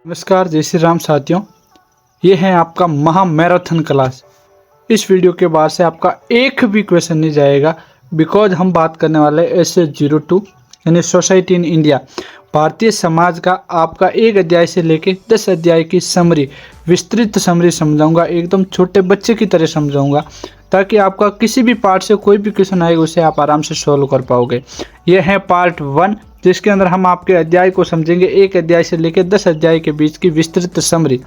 नमस्कार, जय श्री राम साथियों। ये है आपका महा मैराथन क्लास। इस वीडियो के बाद से आपका एक भी क्वेश्चन नहीं जाएगा, बिकॉज हम बात करने वाले SA02 यानी society in India, Bharatiya Samaj का आपका 1 अध्याय से लेके 10 अध्याय की समरी, विस्तृत समरी समझाऊंगा। एकदम छोटे बच्चे की तरह समझाऊंगा, ताकि आपका किसी भी पार्ट से कोई भी क्वेश्चन आएगा उसे आप आराम से सॉल्व कर पाओगे। यह है पार्ट 1, जिसके अंदर हम आपके अध्याय को समझेंगे, 1 अध्याय से लेकर 10 अध्याय के बीच की विस्तृत समरी।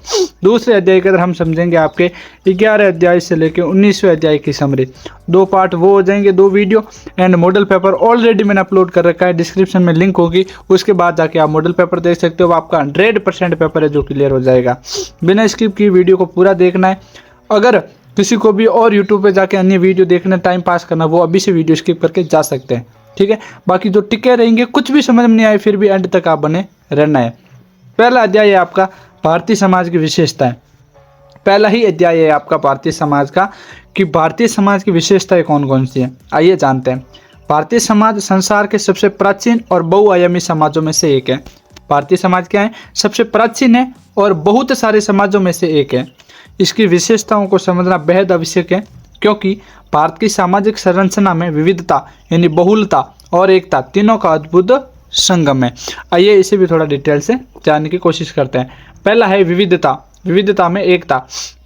दूसरे अध्याय के अंदर हम समझेंगे आपके 11 अध्याय से लेकर 19वें अध्याय की समरी। 2 पार्ट वो हो जाएंगे, 2 video and model paper already मैंने अपलोड कर रखा है, डिस्क्रिप्शन में लिंक होगी, उसके बाद जाके आप मॉडल पेपर देख सकते हो। आपका 100% पेपर है जो क्लियर हो जाएगा। बिना स्किप की वीडियो को पूरा देखना है। अगर किसी को भी और यूट्यूब पे जाके अन्य वीडियो देखना, टाइम पास करना, वो अभी से वीडियो स्किप करके जा सकते हैं, ठीक है। बाकी जो टिके रहेंगे, कुछ भी समझ में नहीं आए फिर भी एंड तक आप बने रहना है। पहला अध्याय है आपका भारतीय समाज की विशेषताएं। पहला ही अध्याय है आपका भारतीय समाज का, कि भारतीय समाज की विशेषताएं कौन कौन सी हैं। आइए जानते हैं। भारतीय समाज संसार के सबसे प्राचीन और बहुआयामी समाजों में से एक है। भारतीय समाज क्या है? सबसे प्राचीन है और बहुत सारे समाजों में से एक है। इसकी विशेषताओं को समझना बेहद आवश्यक है, क्योंकि भारत की सामाजिक संरचना में विविधता यानी बहुलता और एकता तीनों का अद्भुत संगम है। आइए इसे भी थोड़ा डिटेल से जानने की कोशिश करते हैं। पहला है विविधता। विविधता में एकता।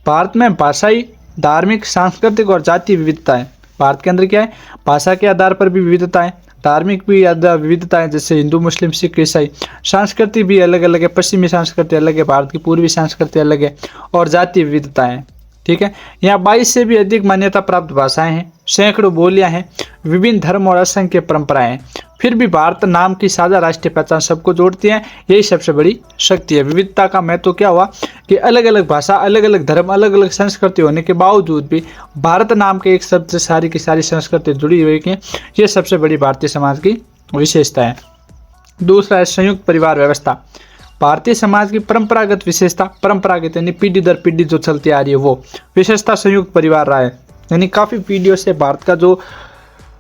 भारत में भाषाई, धार्मिक, सांस्कृतिक और जातीय विविधता है। भारत के अंदर क्या है? भाषा के आधार पर भी विविधता है, धार्मिक भी विविधता है, जैसे हिंदू, मुस्लिम, सिख, ईसाई। संस्कृति भी अलग अलग है, पश्चिमी संस्कृति अलग है, भारत की पूर्वी संस्कृति अलग है, और जातीय विविधता है, ठीक है। यहाँ 22 से भी अधिक मान्यता प्राप्त भाषाएं हैं, सैकड़ों बोलियां हैं, विभिन्न धर्म और असंख्य परंपराएं हैं। फिर भी भारत नाम की साझा राष्ट्रीय पहचान सबको जोड़ती है। यही सबसे बड़ी शक्ति है। विविधता का महत्व क्या हुआ कि अलग अलग भाषा, अलग अलग धर्म, अलग अलग संस्कृति होने के बावजूद भी भारत नाम के एक शब्द से सारी की सारी संस्कृति जुड़ी हुई है। ये सबसे बड़ी भारतीय समाज की विशेषता है। दूसरा है संयुक्त परिवार व्यवस्था। भारतीय समाज की परंपरागत विशेषता, परंपरागत यानी पीढ़ी दर पीढ़ी जो चलती आ रही है, वो विशेषता संयुक्त परिवार रहा है। यानी काफ़ी पीढ़ियों से भारत का जो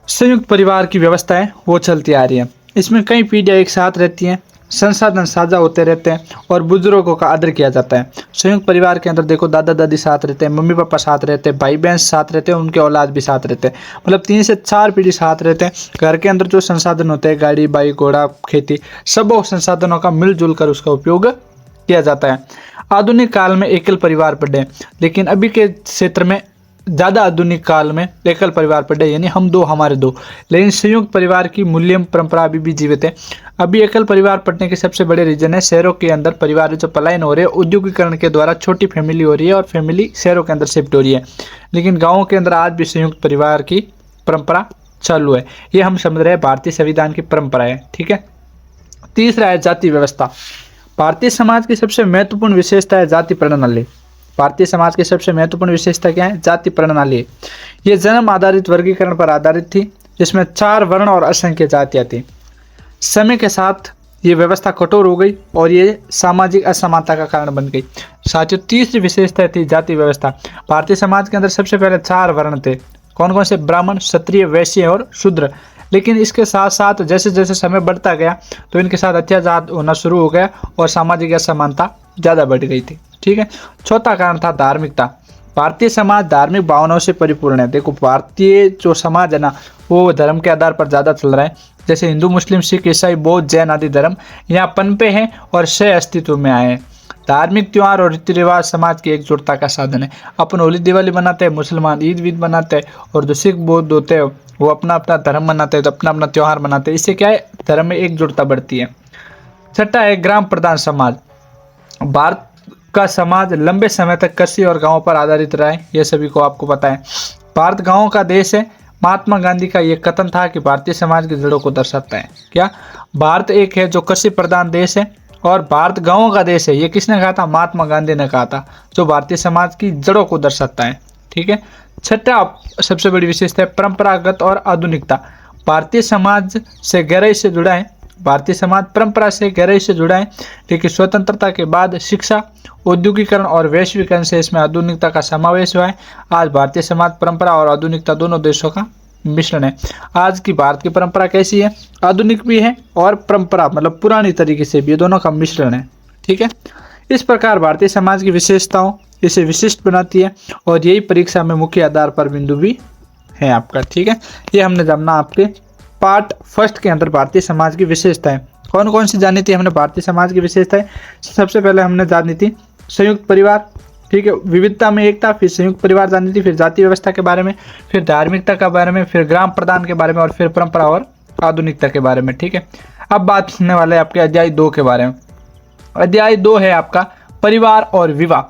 संयुक्त परिवार की व्यवस्था है वो चलती आ रही है। इसमें कई पीढ़ियाँ एक साथ रहती हैं, संसाधन साझा होते रहते हैं और बुजुर्गों का आदर किया जाता है। संयुक्त परिवार के अंदर देखो, दादा दादी साथ रहते हैं, मम्मी पापा साथ रहते हैं, भाई बहन साथ रहते हैं, उनके औलाद भी साथ रहते हैं। मतलब 3 से 4 पीढ़ी साथ रहते हैं। घर के अंदर जो संसाधन होते हैं, गाड़ी, बाइक, घोड़ा, खेती, सब संसाधनों का मिलजुल कर उसका उपयोग किया जाता है। आधुनिक काल में एकल परिवार बढ़े, लेकिन अभी के क्षेत्र में ज़्यादा आधुनिक काल में एकल परिवार बढ़े, यानी हम दो हमारे दो। लेकिन संयुक्त परिवार की मूल्य परंपरा अभी भी जीवित है। अभी एकल परिवार बढ़ने के सबसे बड़े रीजन है शहरों के अंदर परिवार जो पलायन हो रहे हैं, औद्योगिकरण के द्वारा छोटी फैमिली हो रही है और फैमिली शहरों के अंदर शिफ्ट हो रही है। लेकिन गाँवों के अंदर आज भी संयुक्त परिवार की परंपरा चालू है। ये हम समझ रहे हैं भारतीय संविधान की परंपरा है, ठीक है। तीसरा है जाति व्यवस्था। भारतीय समाज की सबसे महत्वपूर्ण विशेषता है जाति प्रणाली। भारतीय समाज की सबसे महत्वपूर्ण विशेषता क्या है? जाति प्रणाली। ये जन्म आधारित वर्गीकरण पर आधारित थी, जिसमें 4 वर्ण और असंख्य जातियां थी। समय के साथ ये व्यवस्था कठोर हो गई और ये सामाजिक असमानता का कारण बन गई। साथियों, तीसरी विशेषता थी जाति व्यवस्था। भारतीय समाज के अंदर सबसे पहले 4 वर्ण थे। कौन कौन से? ब्राह्मण, क्षत्रिय, वैश्य और शूद्र। लेकिन इसके साथ साथ जैसे जैसे समय बढ़ता गया तो इनके साथ अत्याचार होना शुरू हो गया और सामाजिक असमानता ज़्यादा बढ़ गई थी, ठीक है। चौथा कारण था धार्मिकता। भारतीय समाज धार्मिक भावनाओं से परिपूर्ण है। देखो, भारतीय जो समाज है ना, वो धर्म के आधार पर ज़्यादा चल रहा है। जैसे हिंदू, मुस्लिम, सिख, ईसाई, बौद्ध, जैन आदि धर्म यहाँ पनपे हैं और सह अस्तित्व में आए हैं। धार्मिक त्यौहार और रीति रिवाज समाज की एकजुटता का साधन है। अपन होली दिवाली मनाते हैं, मुसलमान ईद वीद मनाते हैं, और जो सिख बौद्ध होते हैं वो अपना अपना धर्म मनाते हैं, तो अपना अपना त्यौहार मनाते हैं। इससे क्या है? धर्म में एकजुटता बढ़ती है। छठा है ग्राम प्रधान समाज। भारत का समाज लंबे समय तक कृषि और गांवों पर आधारित रहा है, यह सभी को आपको पता है। भारत गांवों का देश है। महात्मा गांधी का यह कथन था कि भारतीय समाज की जड़ों को दर्शाता है। क्या? भारत एक है जो कृषि प्रधान देश है और भारत गांवों का देश है। ये किसने कहा था? महात्मा गांधी ने कहा था, जो भारतीय समाज की जड़ों को दर्शाता है, ठीक है। छठा सबसे बड़ी विशेषता है परंपरागत और आधुनिकता। भारतीय समाज से गहराई से जुड़ा है। भारतीय समाज परंपरा से गहराई से जुड़ा है, लेकिन स्वतंत्रता के बाद शिक्षा, औद्योगिकरण और वैश्वीकरण से इसमें आधुनिकता का समावेश हुआ है। आज भारतीय समाज परंपरा और आधुनिकता दोनों देशों का मिश्रण है। आज की भारत की परंपरा कैसी है? आधुनिक भी है और परंपरा मतलब पुरानी तरीके से भी, ये दोनों का मिश्रण है, ठीक है। इस प्रकार भारतीय समाज की विशेषताओं इसे विशिष्ट बनाती है और यही परीक्षा में मुख्य आधार पर बिंदु भी है आपका। ठीक है, ये हमने जानना आपके पार्ट फर्स्ट के अंदर भारतीय समाज की विशेषताएं कौन कौन सी जानी थी हमने। भारतीय समाज की विशेषताएं सबसे पहले हमने जानी थी संयुक्त परिवार, ठीक है, विविधता में एकता, फिर संयुक्त परिवार जानी थी, फिर जाति व्यवस्था के बारे में, फिर धार्मिकता के बारे में, फिर ग्राम प्रधान के बारे में और फिर परंपरा और आधुनिकता के बारे में। ठीक है, अब बात होने वाले आपके अध्याय 2 के बारे में। अध्याय 2 है आपका परिवार और विवाह,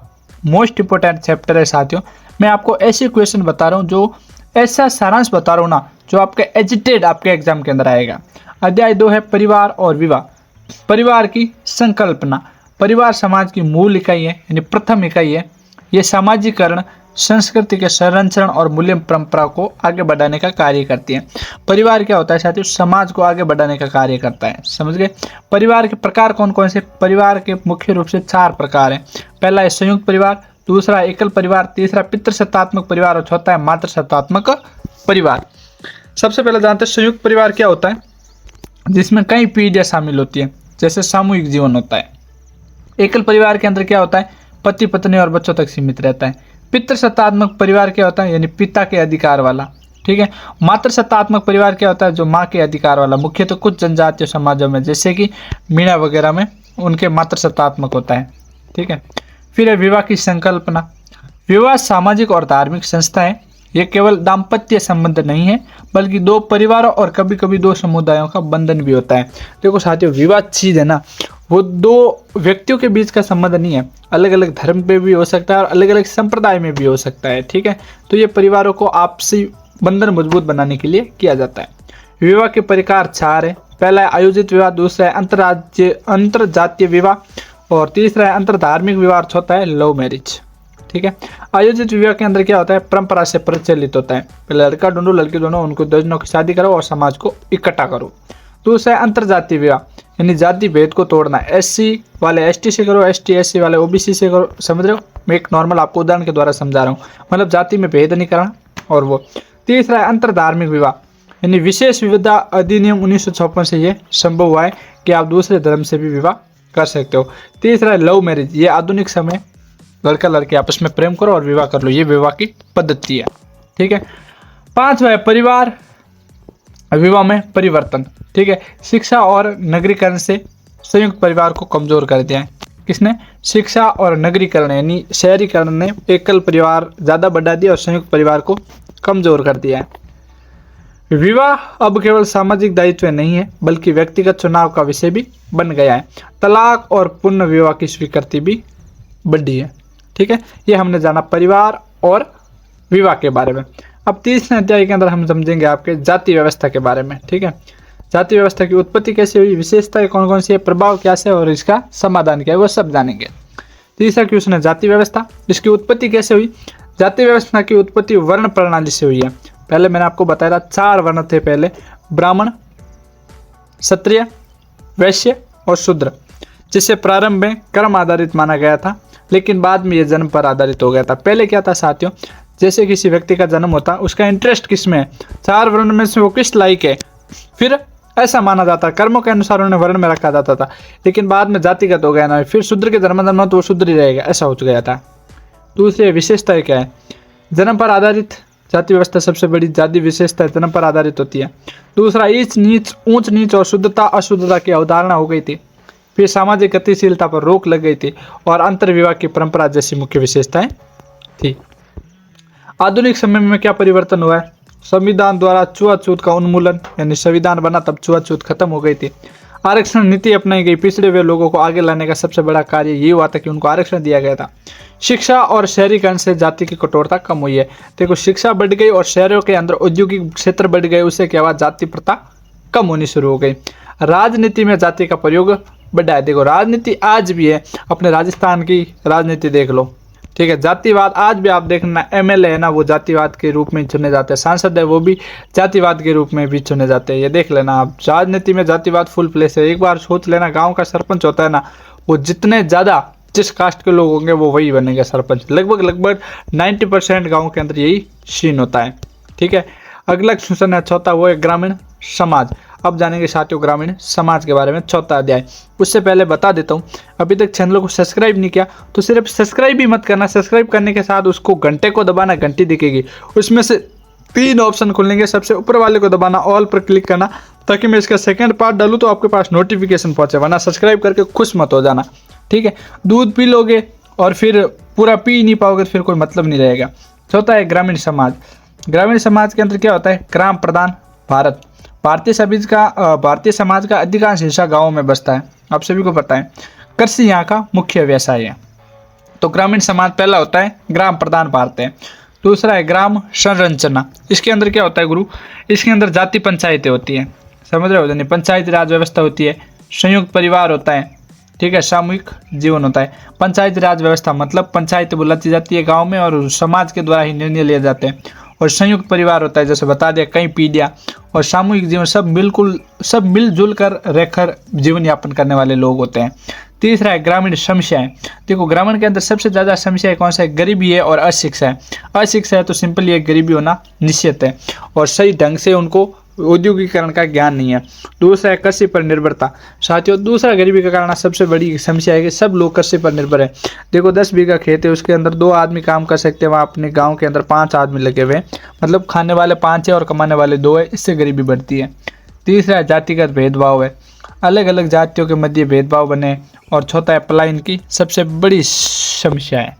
मोस्ट इंपोर्टेंट चैप्टर है साथियों। मैं आपको ऐसे क्वेश्चन बता रहा हूँ, जो ऐसा सारांश बता रहा हूँ ना, जो आपके एजिटेड आपके एग्जाम के अंदर आएगा। अध्याय 2 है परिवार और विवाह। परिवार की संकल्पना, परिवार समाज की मूल इकाई है, यानी प्रथम इकाई है। ये सामाजिकरण, संस्कृति के संरक्षण और मूल्य परंपरा को आगे बढ़ाने का कार्य करती है। परिवार क्या होता है साथियों? समाज को आगे बढ़ाने का कार्य करता है, समझ गए। परिवार के प्रकार कौन कौन से? परिवार के मुख्य रूप से 4 प्रकार हैं। पहला है संयुक्त परिवार, दूसरा एकल परिवार, तीसरा पितृसत्तात्मक परिवार और चौथा है मातृसत्तात्मक परिवार। सबसे पहले जानते हैं संयुक्त परिवार क्या होता है, जिसमें कई पीढ़ियां शामिल होती है, जैसे सामूहिक जीवन होता है। एकल परिवार के अंदर क्या होता है? पति पत्नी और बच्चों तक सीमित रहता है। पितृसत्तात्मक परिवार क्या होता है? यानी पिता के अधिकार वाला। ठीक है, मातृसत्तात्मक परिवार क्या होता है? जो माँ के अधिकार वाला। मुख्यतः कुछ जनजातीय समाजों में, जैसे कि मीणा वगैरह में, उनके मातृसत्तात्मक होता है। ठीक है, फिर है विवाह की संकल्पना। विवाह सामाजिक और धार्मिक संस्था है। ये केवल दाम्पत्य संबंध नहीं है, बल्कि 2 परिवारों और कभी कभी 2 समुदायों का बंधन भी होता है। देखो साथियों, विवाह चीज है ना, वो 2 व्यक्तियों के बीच का संबंध नहीं है, अलग अलग धर्म पे भी हो सकता है और अलग अलग संप्रदाय में भी हो सकता है। ठीक है, तो ये परिवारों को आपसी बंधन मजबूत बनाने के लिए किया जाता है। विवाह के प्रकार 4 है। पहला है आयोजित विवाह, दूसरा है अंतरजातीय विवाह और तीसरा है अंतरधार्मिक विवाह और चौथा है लव मैरिज। ठीक है, आयोजित विवाह के अंदर क्या होता है? परंपरा से प्रचलित होता है। पहले लड़का ढूंढो, लड़की ढूंढो, उनको 2 जनों की शादी करो और समाज को इकट्ठा करो। दूसरा है अंतरजातीय विवाह, यानी जाति भेद को तोड़ना। एससी वाले एसटी से करो, एसटी एससी वाले ओबीसी से करो, समझ रहे हो? मैं एक नॉर्मल आपको उदाहरण के द्वारा समझा रहा हूँ, मतलब जाति में भेद नहीं करना। और वो तीसरा है अंतरधार्मिक विवाह, यानी विशेष विविधता अधिनियम 1956 से ये संभव हुआ है कि आप दूसरे धर्म से भी विवाह कर सकते हो। तीसरा है लव मैरिज, ये आधुनिक समय लड़का लड़की आपस में प्रेम करो और विवाह कर लो, ये विवाह की पद्धति है। ठीक है, 5वां है परिवार विवाह में परिवर्तन। ठीक है, शिक्षा और नगरीकरण से संयुक्त परिवार को कमजोर कर दिया है। किसने? शिक्षा और नगरीकरण, यानी शहरीकरण ने एकल परिवार ज्यादा बढ़ा दिया और संयुक्त परिवार को कमजोर कर दिया है। विवाह अब केवल सामाजिक दायित्व नहीं है, बल्कि व्यक्तिगत चुनाव का विषय भी बन गया है। तलाक और पुनः विवाह की स्वीकृति भी बढ़ी है। ठीक है, ये हमने जाना परिवार और विवाह के बारे में। अब 30वें अध्याय के अंदर हम समझेंगे आपके जाति व्यवस्था के बारे में। ठीक है, जाति व्यवस्था की उत्पत्ति कैसे हुई, विशेषताएं कौन कौन सी है, प्रभाव क्या है और इसका समाधान क्या है, वो सब जानेंगे। तीसरा क्वेश्चन है जाति व्यवस्था, इसकी उत्पत्ति कैसे हुई। जाति व्यवस्था की उत्पत्ति वर्ण प्रणाली से हुई है। पहले मैंने आपको बताया था 4 वर्ण थे पहले, ब्राह्मण, क्षत्रिय, वैश्य और शूद्र, जिसे प्रारंभ में कर्म आधारित माना गया था, लेकिन बाद में ये जन्म पर आधारित हो गया था। पहले क्या था साथियों, जैसे किसी व्यक्ति का जन्म होता, उसका इंटरेस्ट किस में है, 4 वर्ण में से वो किस लायक है, फिर ऐसा माना जाता, कर्मों के अनुसार उन्हें वर्ण में रखा जाता था। लेकिन बाद में जातिगत हो गया ना, फिर शूद्र के जन्म तो वो शूद्र ही रहेगा, ऐसा हो गया था। दूसरी विशेषता क्या है, जन्म पर आधारित जाति व्यवस्था सबसे बड़ी जाति विशेषता जन्म पर आधारित होती है। दूसरा ऊंच नीच और शुद्धता अशुद्धता की अवधारणा हो गई थी। फिर सामाजिक गतिशीलता पर रोक लग गई थी और अंतर्विवाह की परंपरा जैसी मुख्य विशेषताएं थी। आधुनिक समय में क्या परिवर्तन हुआ है, संविधान द्वारा छुआछूत का उन्मूलन, यानी संविधान बना तब छुआछूत खत्म हो गई थी। आरक्षण नीति अपनाई गई, पिछड़े हुए लोगों को आगे लाने का सबसे बड़ा कार्य ये हुआ था कि उनको आरक्षण दिया गया था। शिक्षा और शहरीकरण से जाति की कठोरता कम हुई है। देखो, शिक्षा बढ़ गई और शहरों के अंदर औद्योगिक क्षेत्र बढ़ गए, उससे क्या हुआ, जाति प्रथा कम होनी शुरू हो गई। राजनीति में जाति का प्रयोग बढ़ा है। देखो, राजनीति आज भी है, अपने राजस्थान की राजनीति देख लो। ठीक है, जातिवाद आज भी आप देखना, एमएलए है ना, वो जातिवाद के रूप में चुने जाते हैं, सांसद है वो भी जातिवाद के रूप में भी चुने जाते हैं। ये देख लेना आप, राजनीति में जातिवाद फुल प्लेस है। एक बार सोच लेना, गांव का सरपंच होता है ना, वो जितने ज़्यादा जिस कास्ट के लोग होंगे वो वही बनेंगे सरपंच। लगभग 90% गाँव के अंदर यही सीन होता है। ठीक है, अगला क्वेश्चन है चौथा, वो है ग्रामीण समाज। अब जानेंगे साथियों ग्रामीण समाज के बारे में, चौथा अध्याय। उससे पहले बता देता हूँ, अभी तक चैनल को सब्सक्राइब नहीं किया तो सिर्फ सब्सक्राइब ही मत करना, सब्सक्राइब करने के साथ उसको घंटे को दबाना, घंटी दिखेगी, उसमें से 3 ऑप्शन खुलेंगे, सबसे ऊपर वाले को दबाना, ऑल पर क्लिक करना, ताकि मैं इसका सेकंड पार्ट डालूँ तो आपके पास नोटिफिकेशन पहुंचे, वरना सब्सक्राइब करके खुश मत हो जाना, ठीक है। दूध पी लोगे और फिर पूरा पी नहीं पाओगे तो फिर कोई मतलब नहीं रहेगा। चौथा है ग्रामीण समाज। ग्रामीण समाज के अंदर क्या होता है? ग्राम प्रधान भारत। भारतीय समाज का अधिकांश हिस्सा गाँव में बसता है, आप सभी को पता है। कृषि यहाँ का मुख्य व्यवसाय है। तो ग्रामीण समाज पहला होता है ग्राम प्रधान भारत है। दूसरा है ग्राम संरचना। इसके अंदर क्या होता है गुरु? इसके अंदर जाति पंचायतें होती है, समझ रहे हो नहीं? पंचायती राज व्यवस्था होती है, संयुक्त परिवार होता है, ठीक है, सामूहिक जीवन होता है। पंचायती राज व्यवस्था मतलब पंचायत बुलाती जाती है गांव में और समाज के द्वारा ही निर्णय लिए जाते हैं। और संयुक्त परिवार होता है, जैसे बता दिया, कई पीढ़ियाँ। और सामूहिक जीवन, सब मिलजुल कर रहकर जीवन यापन करने वाले लोग होते हैं। तीसरा है ग्रामीण समस्याएं। देखो ग्रामीण के अंदर सबसे ज़्यादा समस्या कौन सा है? गरीबी है और अशिक्षा है। अशिक्षा है तो सिंपली ये गरीबी होना निश्चित है, और सही ढंग से उनको औद्योगिकरण का ज्ञान नहीं है। दूसरा है कृषि पर निर्भरता। साथियों दूसरा गरीबी का कारण सबसे बड़ी समस्या है कि सब लोग कृषि पर निर्भर है। देखो 10 बीघा खेत है, उसके अंदर 2 आदमी काम कर सकते हैं, वहाँ अपने गांव के अंदर 5 आदमी लगे हुए हैं, मतलब खाने वाले 5 है और कमाने वाले 2 है, इससे गरीबी बढ़ती है। तीसरा है जातिगत भेदभाव है, अलग अलग जातियों के मध्य भेदभाव बने। और चौथा है पलायन की सबसे बड़ी समस्या है।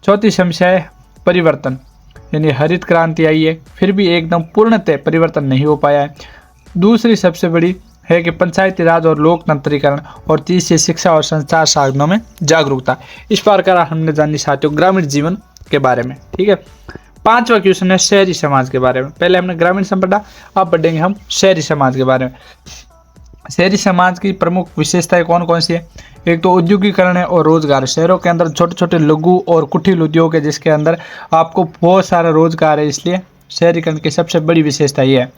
चौथी समस्या है परिवर्तन, यानी हरित क्रांति आई है फिर भी एकदम पूर्णतः परिवर्तन नहीं हो पाया है। दूसरी सबसे बड़ी है कि पंचायती राज और लोकतंत्रीकरण। और तीसरी शिक्षा और संचार साधनों में जागरूकता। इस प्रकार हमने जानी साथियों ग्रामीण जीवन के बारे में, ठीक है। 5वां क्वेश्चन है शहरी समाज के बारे में। पहले हमने ग्रामीण समाज पढ़ा, अब पढ़ेंगे हम शहरी समाज के बारे में। शहरी समाज की प्रमुख विशेषताएं कौन कौन सी है? एक तो औद्योगिकरण है और रोजगार। शहरों के अंदर छोटे छोटे लघु और कुटीर उद्योग है, जिसके अंदर आपको बहुत सारा रोजगार है, इसलिए शहरीकरण की सबसे बड़ी विशेषता ये है।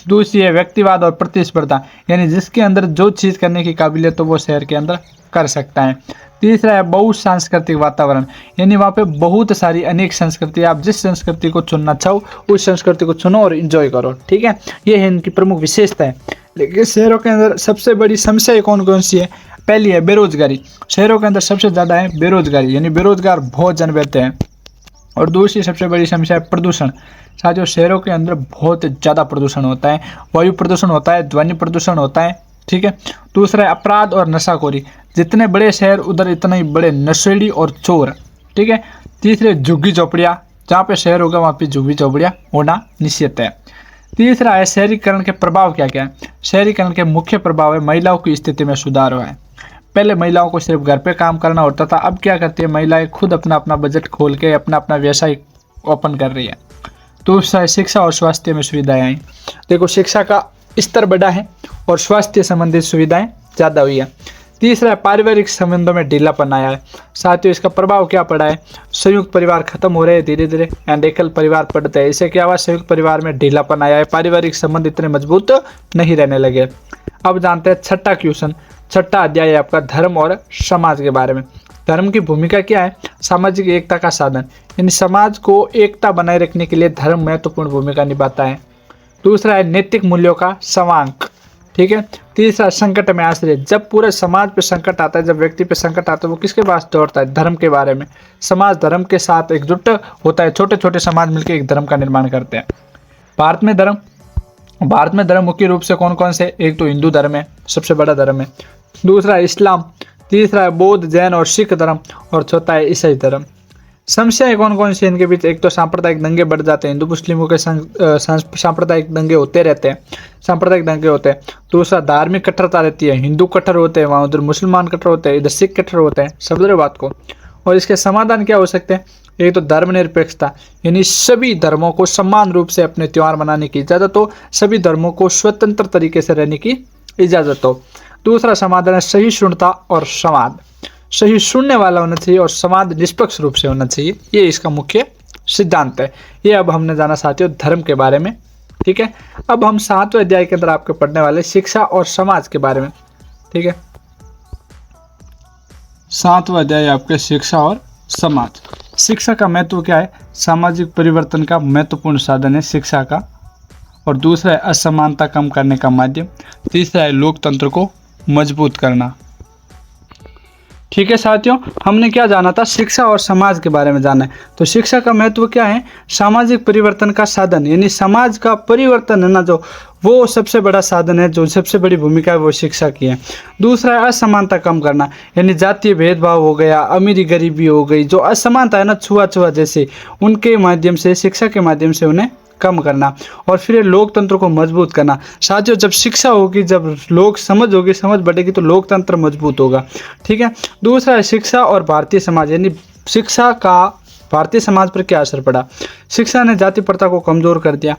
दूसरी है व्यक्तिवाद और प्रतिस्पर्धा, यानी जिसके अंदर जो चीज़ करने की काबिलियत तो वो शहर के अंदर कर सकता है। तीसरा है बहुसांस्कृतिक वातावरण, यानी वहाँ पे बहुत सारी अनेक संस्कृति, आप जिस संस्कृति को चुनना चाहो उस संस्कृति को चुनो और एंजॉय करो, ठीक है। ये है इनकी प्रमुख विशेषता है। लेकिन शहरों के अंदर सबसे बड़ी समस्या कौन कौन सी है? पहली है बेरोजगारी। शहरों के अंदर सबसे ज़्यादा है बेरोजगारी, यानी बेरोजगार बहुत जन रहते हैं। और दूसरी सबसे बड़ी समस्या है प्रदूषण। साथियों शहरों के अंदर बहुत ज़्यादा प्रदूषण होता है, वायु प्रदूषण होता है, ध्वनि प्रदूषण होता है, ठीक है। दूसरा है अपराध और नशाखोरी। जितने बड़े शहर उधर इतने ही बड़े नशेड़ी और चोर, ठीक है। तीसरे झुग्गी झोपड़ियाँ, जहाँ पे शहर होगा वहाँ पे झुग्गी झोपड़ियाँ होना निश्चित है। तीसरा है शहरीकरण के प्रभाव क्या क्या है? शहरीकरण के मुख्य प्रभाव है महिलाओं की स्थिति में सुधार हुआ है। पहले महिलाओं को सिर्फ घर पे काम करना होता था, अब क्या करती है महिलाएं? खुद अपना अपना बजट खोल के अपना अपना व्यवसाय ओपन कर रही है। दूसरा शिक्षा और स्वास्थ्य में सुविधाएं आई। देखो शिक्षा का स्तर बढ़ा है और स्वास्थ्य संबंधित सुविधाएं ज़्यादा हुई है। तीसरा है पारिवारिक संबंधों में ढीलापन आया है। साथियों इसका प्रभाव क्या पड़ा है? संयुक्त परिवार खत्म हो रहे हैं धीरे धीरे एंड एकल परिवार बढ़ते हैं। इससे क्या हुआ? संयुक्त परिवार में ढीलापन आया है, पारिवारिक संबंध इतने मजबूत नहीं रहने लगे। अब जानते हैं छठा क्वेश्चन, छठा अध्याय है आपका धर्म और समाज के बारे में। धर्म की भूमिका क्या है? सामाजिक एकता का साधन, यानी समाज को एकता बनाए रखने के लिए धर्म महत्वपूर्ण भूमिका निभाता है। दूसरा है नैतिक मूल्यों का समांक, ठीक है। तीसरा संकट में आश्रय। जब पूरे समाज पे संकट आता है, जब व्यक्ति पे संकट आता है, वो किसके पास दौड़ता है? धर्म के बारे में। समाज धर्म के साथ एकजुट होता है, छोटे छोटे समाज मिलकर एक धर्म का निर्माण करते हैं। भारत में धर्म मुख्य रूप से कौन कौन से? एक तो हिंदू धर्म है, सबसे बड़ा धर्म है। दूसरा है इस्लाम, तीसरा है बौद्ध, जैन और सिख धर्म, और चौथा है ईसाई धर्म। समस्याएं कौन कौन सी इनके बीच? एक तो सांप्रदायिक दंगे बढ़ जाते हैं, हिंदू मुस्लिमों के सांप्रदायिक दंगे होते रहते हैं, सांप्रदायिक दंगे होते हैं। दूसरा धार्मिक कट्टरता रहती है, हिंदू कट्टर होते हैं, वहाँ उधर मुसलमान कट्टर होते हैं, इधर सिख कट्टर होते हैं, समझ रहे बात को। और इसके समाधान क्या हो सकते हैं? एक तो धर्मनिरपेक्षता, यानी सभी धर्मों को समान रूप से अपने त्यौहार मनाने की इजाज़त हो, सभी धर्मों को स्वतंत्र तरीके से रहने की इजाज़त हो। दूसरा समाधान है सहिष्णुता और संवाद, सही सुनने वाला होना चाहिए और समाज निष्पक्ष रूप से होना चाहिए, ये इसका मुख्य सिद्धांत है। ये अब हमने जाना साथियों धर्म के बारे में, ठीक है। अब हम 7वें अध्याय के अंदर आपके पढ़ने वाले शिक्षा और समाज के बारे में, ठीक है। 7वां अध्याय आपके शिक्षा और समाज। शिक्षा का महत्व क्या है? सामाजिक परिवर्तन का महत्वपूर्ण साधन है शिक्षा का, और दूसरा है असमानता कम करने का माध्यम, तीसरा है लोकतंत्र को मजबूत करना। ठीक है साथियों, हमने क्या जाना था, शिक्षा और समाज के बारे में जाना है। तो शिक्षा का महत्व क्या है, सामाजिक परिवर्तन का साधन, यानी समाज का परिवर्तन है ना जो, वो सबसे बड़ा साधन है, जो सबसे बड़ी भूमिका है वो शिक्षा की है। दूसरा है असमानता कम करना, यानी जातीय भेदभाव हो गया, अमीरी गरीबी हो गई, जो असमानता है ना छुआ जैसे, उनके माध्यम से, शिक्षा के माध्यम से उन्हें कम करना। और फिर लोकतंत्र को मजबूत करना। साथियों, जब शिक्षा होगी, जब लोग समझ होगी, समझ बढ़ेगी, तो लोकतंत्र मजबूत होगा। ठीक है। दूसरा है शिक्षा और भारतीय समाज, यानी शिक्षा का भारतीय समाज पर क्या असर पड़ा। शिक्षा ने जाति प्रथा को कमज़ोर कर दिया,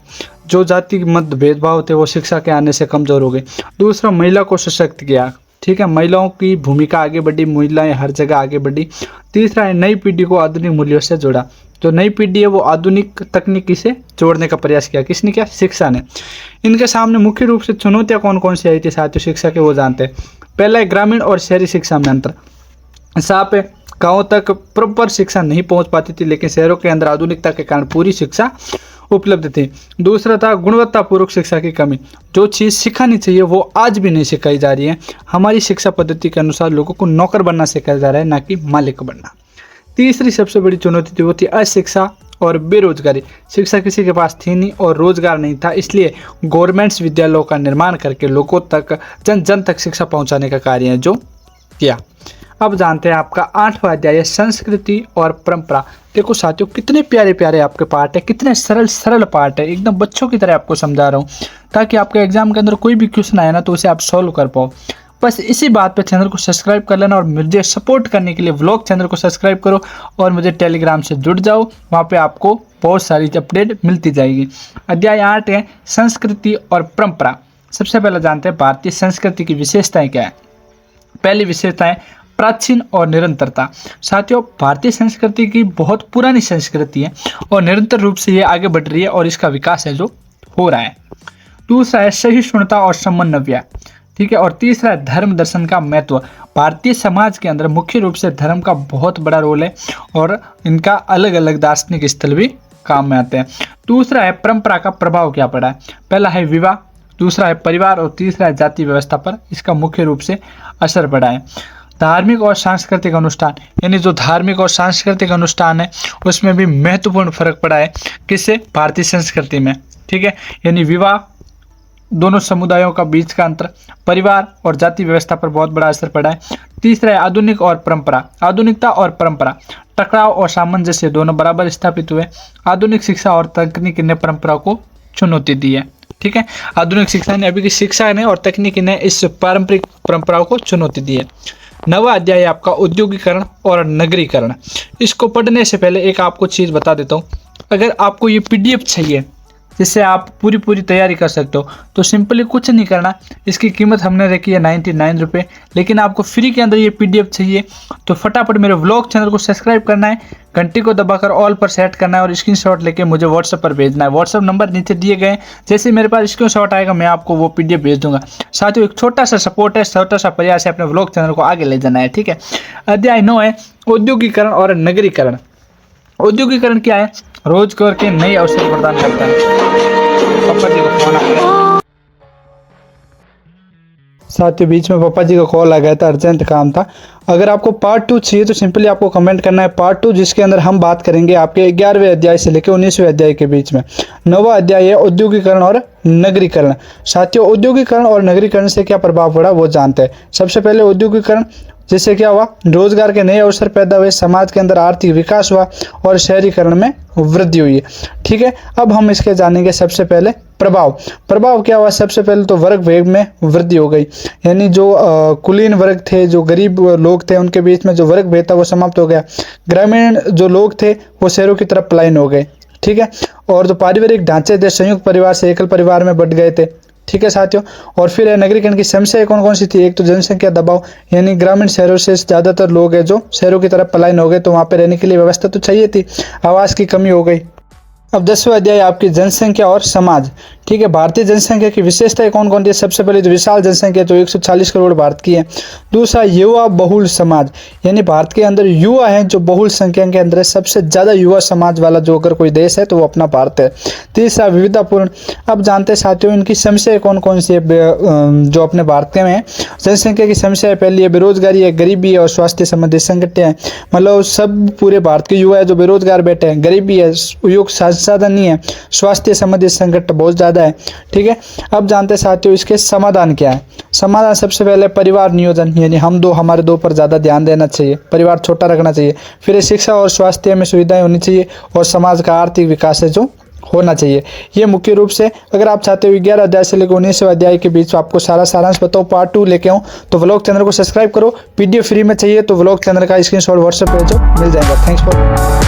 जो जाति मत भेदभाव थे वो शिक्षा के आने से कमज़ोर हो गए। दूसरा, महिला को सशक्त किया। ठीक है, महिलाओं की भूमिका आगे बढ़ी, महिलाएं हर जगह आगे बढ़ी। तीसरा है नई पीढ़ी को आधुनिक मूल्यों से जोड़ा। जो नई पीढ़ी है वो आधुनिक तकनीकी से जोड़ने का प्रयास किया। किसने किया, शिक्षा ने। इनके सामने मुख्य रूप से चुनौतियां कौन कौन सी आई थी साथियों शिक्षा के, वो जानते हैं। पहला है ग्रामीण और शहरी शिक्षा में अंतर। साफ है, गाँव तक प्रॉपर शिक्षा नहीं पहुंच पाती थी, लेकिन शहरों के अंदर आधुनिकता के कारण पूरी शिक्षा उपलब्ध थी। दूसरा था गुणवत्तापूर्वक शिक्षा की कमी। जो चीज़ सिखानी चाहिए वो आज भी नहीं सिखाई जा रही है। हमारी शिक्षा पद्धति के अनुसार लोगों को नौकर बनना सिखाया जा रहा है, ना कि मालिक बनना। तीसरी सबसे बड़ी चुनौती थी वो थी अशिक्षा और बेरोजगारी। शिक्षा किसी के पास थी नहीं और रोजगार नहीं था, इसलिए गवर्नमेंट्स विद्यालयों का निर्माण करके लोगों तक, जन जन तक शिक्षा पहुंचाने का कार्य है जो किया। अब जानते हैं आपका 8वां अध्याय संस्कृति और परंपरा। देखो साथियों, कितने प्यारे प्यारे आपके पार्ट है, कितने सरल सरल पार्ट है, एकदम बच्चों की तरह आपको समझा रहा हूँ, ताकि आपके एग्जाम के अंदर कोई भी क्वेश्चन आए ना तो उसे आप सॉल्व कर पाओ। बस इसी बात पे चैनल को सब्सक्राइब कर लेना, और मुझे सपोर्ट करने के लिए व्लॉग चैनल को सब्सक्राइब करो और मुझे टेलीग्राम से जुड़ जाओ, वहाँ पे आपको बहुत सारी अपडेट मिलती जाएगी। अध्याय 8 है संस्कृति और परंपरा। सबसे पहले जानते हैं भारतीय संस्कृति की विशेषताएं क्या है। पहली विशेषता है प्राचीन और निरंतरता। साथियों, भारतीय संस्कृति की बहुत पुरानी संस्कृति है और निरंतर रूप से ये आगे बढ़ रही है और इसका विकास है जो हो रहा है। दूसरा है सहिष्णुता और समन्वय। ठीक है। और तीसरा है धर्म दर्शन का महत्व। भारतीय समाज के अंदर मुख्य रूप से धर्म का बहुत बड़ा रोल है और इनका अलग अलग दार्शनिक स्थल भी काम में आते हैं। दूसरा है परंपरा का प्रभाव क्या पड़ा है। पहला है विवाह, दूसरा है परिवार और तीसरा है जाति व्यवस्था पर इसका मुख्य रूप से असर पड़ा है। धार्मिक और सांस्कृतिक अनुष्ठान, यानी जो धार्मिक और सांस्कृतिक अनुष्ठान है उसमें भी महत्वपूर्ण फर्क पड़ा है। किससे, भारतीय संस्कृति में। ठीक है। यानी विवाह, दोनों समुदायों का बीच का अंतर, परिवार और जाति व्यवस्था पर बहुत बड़ा असर पड़ा है। तीसरा है आधुनिक और परंपरा। आधुनिकता और परंपरा, टकराव और सामंजस्य दोनों बराबर स्थापित हुए। आधुनिक शिक्षा और तकनीक ने परंपरा को चुनौती दी है। ठीक है। आधुनिक शिक्षा ने, अभी की शिक्षा ने और तकनीकी ने इस पारंपरिक परंपराओं को चुनौती दी है। 9वां अध्याय आपका उद्योगीकरण और नगरीकरण। इसको पढ़ने से पहले एक आपको चीज़ बता देता हूँ। अगर आपको ये PDF चाहिए जिससे आप पूरी तैयारी कर सकते हो, तो सिंपली कुछ नहीं करना। इसकी कीमत हमने रखी है 99 रुपये, लेकिन आपको फ्री के अंदर ये PDF चाहिए तो फटाफट मेरे व्लॉग चैनल को सब्सक्राइब करना है, घंटी को दबाकर ऑल पर सेट करना है और स्क्रीनशॉट लेके मुझे व्हाट्सएप पर भेजना है। व्हाट्सएप नंबर नीचे दिए गए, जैसे मेरे पास स्क्रीनशॉट आएगा मैं आपको वो PDF भेज दूंगा। साथियों, एक छोटा सा सपोर्ट है, छोटा सा प्रयास है, अपने व्लॉग चैनल को आगे ले जाना है। ठीक है। अध्याय 9 है औद्योगिकरण और नगरीकरण। औद्योगिकरण क्या है, रोजगार के नए अवसर प्रदान करता है। पापा जी को फोन आ गया। साथियों, बीच में पापा जी का कॉल आ गया था, अर्जेंट काम था। अगर आपको पार्ट 2 चाहिए तो सिंपली आपको कमेंट करना है पार्ट 2, जिसके अंदर हम बात करेंगे आपके 11वें अध्याय से लेकर 19वें अध्याय के बीच में। 9वां अध्याय है औद्योगिकरण और नगरीकरण। साथियों, औद्योगिकरण और नगरीकरण से क्या प्रभाव पड़ा वो जानते हैं। सबसे पहले औद्योगिकरण, जिससे क्या हुआ, रोजगार के नए अवसर पैदा हुए, समाज के अंदर आर्थिक विकास हुआ और शहरीकरण में वृद्धि हुई है। ठीक है। अब हम इसके जानेंगे सबसे पहले प्रभाव क्या हुआ। सबसे पहले तो वर्ग भेद में वृद्धि हो गई, यानी जो कुलीन वर्ग थे, जो गरीब लोग थे, उनके बीच में जो वर्ग भेद था वो समाप्त हो गया। ग्रामीण जो लोग थे वो शहरों की तरफ पलायन हो गए। ठीक है। और जो पारिवारिक ढांचे थे, संयुक्त परिवार से एकल परिवार में बढ़ गए थे। ठीक है साथियों। और फिर नगरीकरण की समस्याएं कौन कौन सी थी। एक तो जनसंख्या दबाव, यानी ग्रामीण शहरों से ज़्यादातर लोग हैं जो शहरों की तरफ पलायन हो गए, तो वहाँ पे रहने के लिए व्यवस्था तो चाहिए थी, आवास की कमी हो गई। अब 10वां अध्याय आपकी जनसंख्या और समाज। ठीक है, भारतीय जनसंख्या की विशेषताएं कौन कौन सी है? सबसे पहले तो विशाल जनसंख्या जो 140 करोड़ भारत की है। दूसरा, युवा बहुल समाज, यानी भारत के अंदर युवा हैं जो बहुल संख्या के अंदर है, सबसे ज़्यादा युवा समाज वाला जो अगर कोई देश है तो वो अपना भारत है। तीसरा, विविधतापूर्ण। अब जानते हैं साथियों इनकी समस्याएं कौन कौन सी है जो अपने भारत में है। जनसंख्या की समस्या पहली है बेरोजगारी है, गरीबी है और स्वास्थ्य संबंधी संकट है। मतलब सब पूरे भारत के युवा है जो बेरोजगार बैठे हैं, गरीबी है, उपयुक्त संसाधन नहीं है, स्वास्थ्य संबंधी संकट बहुत ज़्यादा है। ठीक है, अब जानते हैं साथियों इसके समाधान क्या है। समाधान सबसे पहले परिवार नियोजन, यानी हमारे दो पर ज़्यादा ध्यान देना चाहिए, परिवार छोटा रखना चाहिए। फिर शिक्षा और स्वास्थ्य में सुविधाएं होनी चाहिए और समाज का आर्थिक विकास है जो होना चाहिए। ये मुख्य रूप से अगर आप चाहते हो 11 अध्याय से लेकर 19वें अध्याय के बीच आपको सारा सारांश बताओ, पार्ट 2 लेके आऊँ, तो व्लॉग चैनल को सब्सक्राइब करो। पीडीएफ फ्री में चाहिए तो व्लॉग चैनल का स्क्रीनशॉट व्हाट्सएप पे जो मिल जाएगा। Thanks for